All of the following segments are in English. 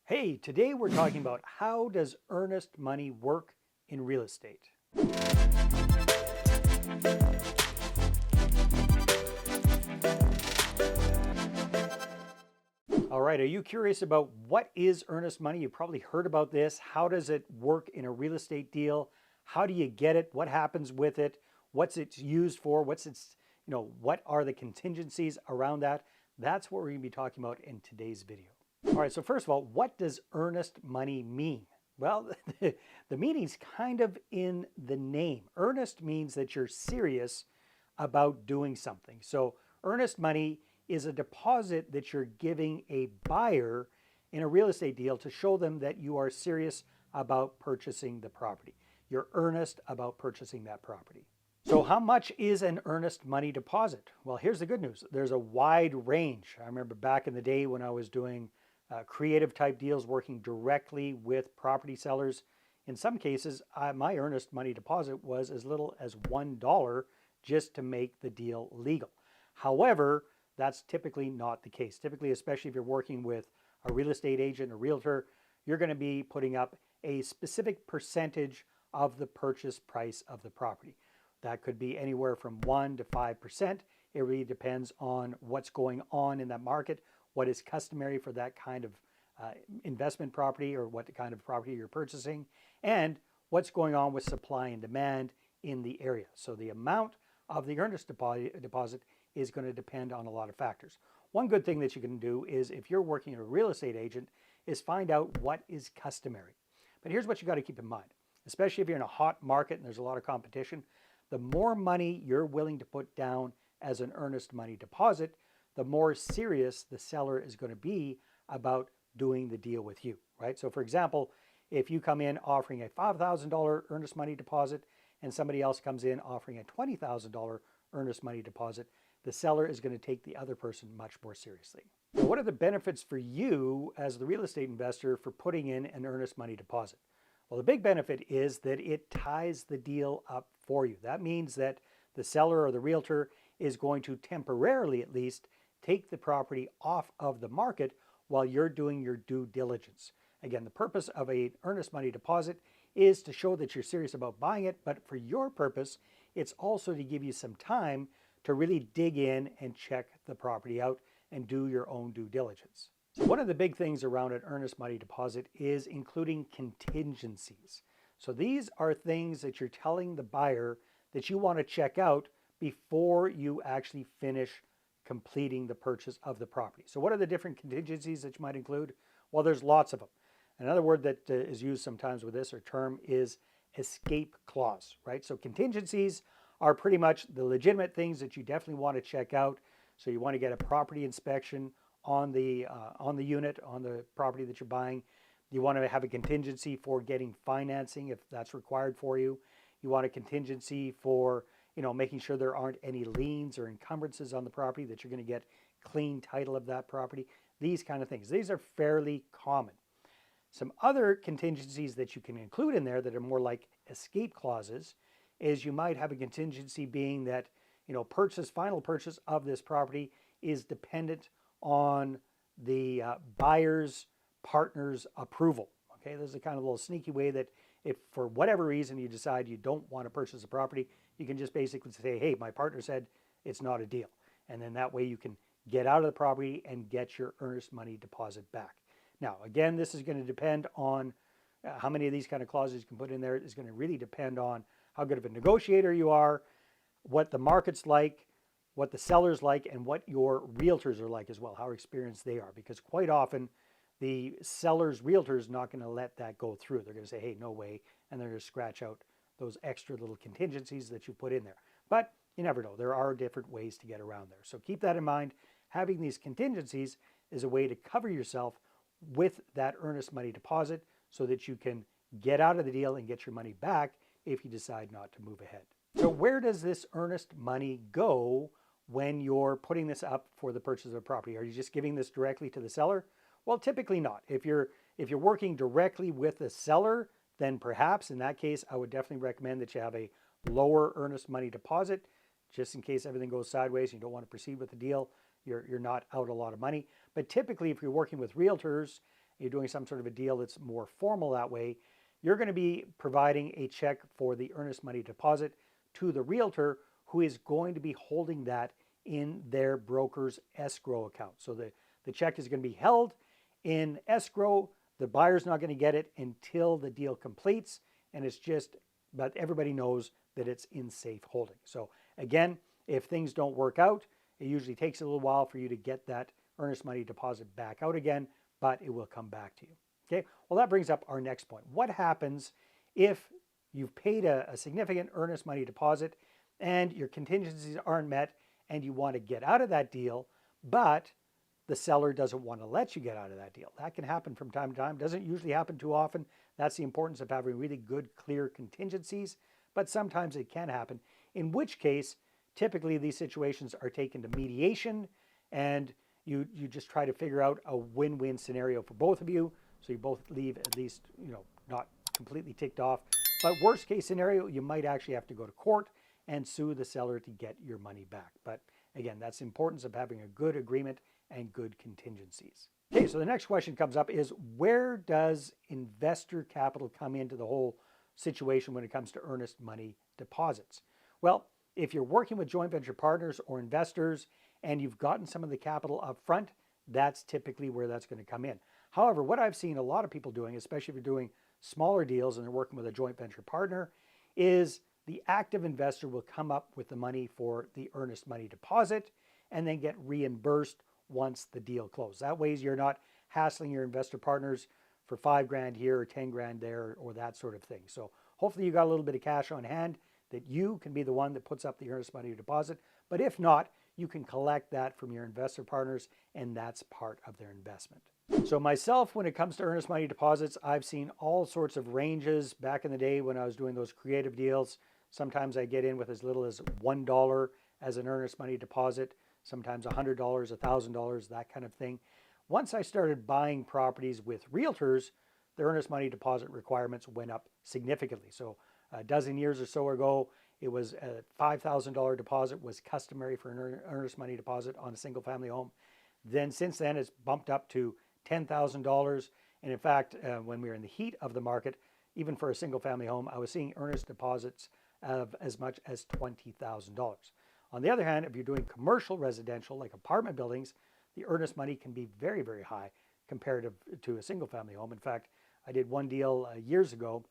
Hey, today we're talking about how does earnest money work in real estate? All right, are you curious about what is earnest money? You probably heard about this. How does it work in a real estate deal? How do you get it? What happens with it? What's it used for? What are the contingencies around that? That's what we're going to be talking about in today's video. All right, so first of all, what does earnest money mean? Well, the meaning's kind of in the name. Earnest means that you're serious about doing something. So earnest money is a deposit that you're giving a buyer in a real estate deal to show them that you are serious about purchasing the property. You're earnest about purchasing that property. So how much is an earnest money deposit? Well, here's the good news. There's a wide range. I remember back in the day when I was doing creative type deals, working directly with property sellers. In some cases, my earnest money deposit was as little as $1 just to make the deal legal. However, that's typically not the case. Typically, especially if you're working with a real estate agent, a realtor, you're going to be putting up a specific percentage of the purchase price of the property. That could be anywhere from 1 to 5%. It really depends on what's going on in that market, what is customary for that kind of investment property or what kind of property you're purchasing, and what's going on with supply and demand in the area. So the amount of the earnest deposit is going to depend on a lot of factors. One good thing that you can do is, if you're working as a real estate agent, is find out what is customary. But here's what you got to keep in mind, especially if you're in a hot market and there's a lot of competition. The more money you're willing to put down as an earnest money deposit, the more serious the seller is going to be about doing the deal with you, right? So for example, if you come in offering a $5,000 earnest money deposit and somebody else comes in offering a $20,000 earnest money deposit, the seller is going to take the other person much more seriously. Now, what are the benefits for you as the real estate investor for putting in an earnest money deposit? Well, the big benefit is that it ties the deal up for you. That means that the seller or the realtor is going to temporarily, at least, take the property off of the market while you're doing your due diligence. Again, the purpose of an earnest money deposit is to show that you're serious about buying it, but for your purpose, it's also to give you some time to really dig in and check the property out and do your own due diligence. So one of the big things around an earnest money deposit is including contingencies. So these are things that you're telling the buyer that you want to check out before you actually finish completing the purchase of the property. So what are the different contingencies that you might include? Well, there's lots of them. Another word that is used sometimes with this or term is escape clause, right? So contingencies are pretty much the legitimate things that you definitely want to check out. So you want to get a property inspection on the unit, on the property that you're buying. You want to have a contingency for getting financing if that's required for you. You want a contingency for making sure there aren't any liens or encumbrances on the property, that you're going to get clean title of that property, these kind of things. These are fairly common. Some other contingencies that you can include in there that are more like escape clauses is you might have a contingency being that, final purchase of this property is dependent on the buyer's partner's approval. Okay, this is a kind of little sneaky way that if for whatever reason you decide you don't want to purchase a property, you can just basically say, hey, my partner said it's not a deal. And then that way you can get out of the property and get your earnest money deposit back. Now, again, this is going to depend on how many of these kind of clauses you can put in there. It's going to really depend on how good of a negotiator you are, what the market's like, what the seller's like, and what your realtors are like as well, how experienced they are. Because quite often, the seller's realtor is not going to let that go through. They're going to say, hey, no way, and they're going to scratch out those extra little contingencies that you put in there. But you never know. There are different ways to get around there. So keep that in mind. Having these contingencies is a way to cover yourself with that earnest money deposit so that you can get out of the deal and get your money back if you decide not to move ahead. So where does this earnest money go when you're putting this up for the purchase of a property? Are you just giving this directly to the seller? Well, typically not. If you're working directly with the seller, then perhaps in that case, I would definitely recommend that you have a lower earnest money deposit, just in case everything goes sideways and you don't want to proceed with the deal. You're not out a lot of money. But typically, if you're working with realtors, you're doing some sort of a deal that's more formal that way, you're going to be providing a check for the earnest money deposit to the realtor, who is going to be holding that in their broker's escrow account. So the check is going to be held in escrow. The buyer's not going to get it until the deal completes, and it's just, but everybody knows that it's in safe holding. So again, if things don't work out, it usually takes a little while for you to get that earnest money deposit back out again, but it will come back to you. Okay, well, that brings up our next point. What happens if you've paid a significant earnest money deposit and your contingencies aren't met and you want to get out of that deal, but the seller doesn't want to let you get out of that deal? That can happen from time to time. Doesn't usually happen too often. That's the importance of having really good, clear contingencies, but sometimes it can happen, in which case, typically these situations are taken to mediation, and you just try to figure out a win-win scenario for both of you, so you both leave at least, not completely ticked off. But worst case scenario, you might actually have to go to court and sue the seller to get your money back. But again, that's the importance of having a good agreement and good contingencies. Okay, so the next question comes up is, where does investor capital come into the whole situation when it comes to earnest money deposits? Well, if you're working with joint venture partners or investors and you've gotten some of the capital up front, that's typically where that's going to come in. However, what I've seen a lot of people doing, especially if you're doing smaller deals and they're working with a joint venture partner, is the active investor will come up with the money for the earnest money deposit and then get reimbursed once the deal closes. That way you're not hassling your investor partners for $5,000 here or $10,000 there or that sort of thing. So hopefully you got a little bit of cash on hand that you can be the one that puts up the earnest money deposit. But if not, you can collect that from your investor partners, and that's part of their investment. So myself, when it comes to earnest money deposits, I've seen all sorts of ranges. Back in the day when I was doing those creative deals, sometimes I get in with as little as $1 as an earnest money deposit, sometimes $100, $1,000, that kind of thing. Once I started buying properties with realtors, the earnest money deposit requirements went up significantly. So a dozen years or so ago, it was a $5,000 deposit was customary for an earnest money deposit on a single family home. Then since then, it's bumped up to $10,000. And in fact, when we were in the heat of the market, even for a single family home, I was seeing earnest deposits of as much as $20,000. On the other hand, if you're doing commercial residential, like apartment buildings, the earnest money can be very, very high comparative to a single family home. In fact, I did one deal years ago,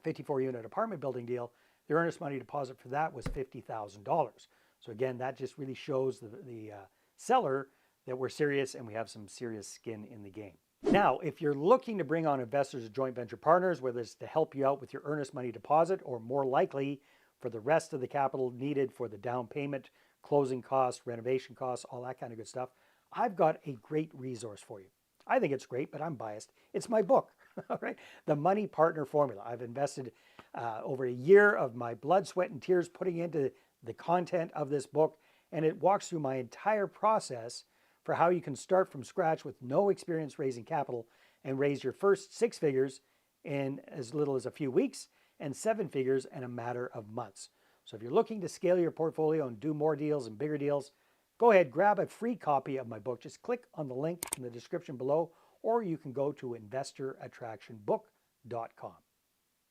54-unit apartment building deal. The earnest money deposit for that was $50,000. So again, that just really shows the seller that we're serious and we have some serious skin in the game. Now, if you're looking to bring on investors or joint venture partners, whether it's to help you out with your earnest money deposit or more likely for the rest of the capital needed for the down payment, closing costs, renovation costs, all that kind of good stuff, I've got a great resource for you. I think it's great, but I'm biased. It's my book, all right? The Money Partner Formula. I've invested over a year of my blood, sweat, and tears putting into the content of this book, and it walks through my entire process for how you can start from scratch with no experience raising capital and raise your first 6 figures in as little as a few weeks and 7 figures in a matter of months. So if you're looking to scale your portfolio and do more deals and bigger deals, go ahead, grab a free copy of my book. Just click on the link in the description below, or you can go to investorattractionbook.com.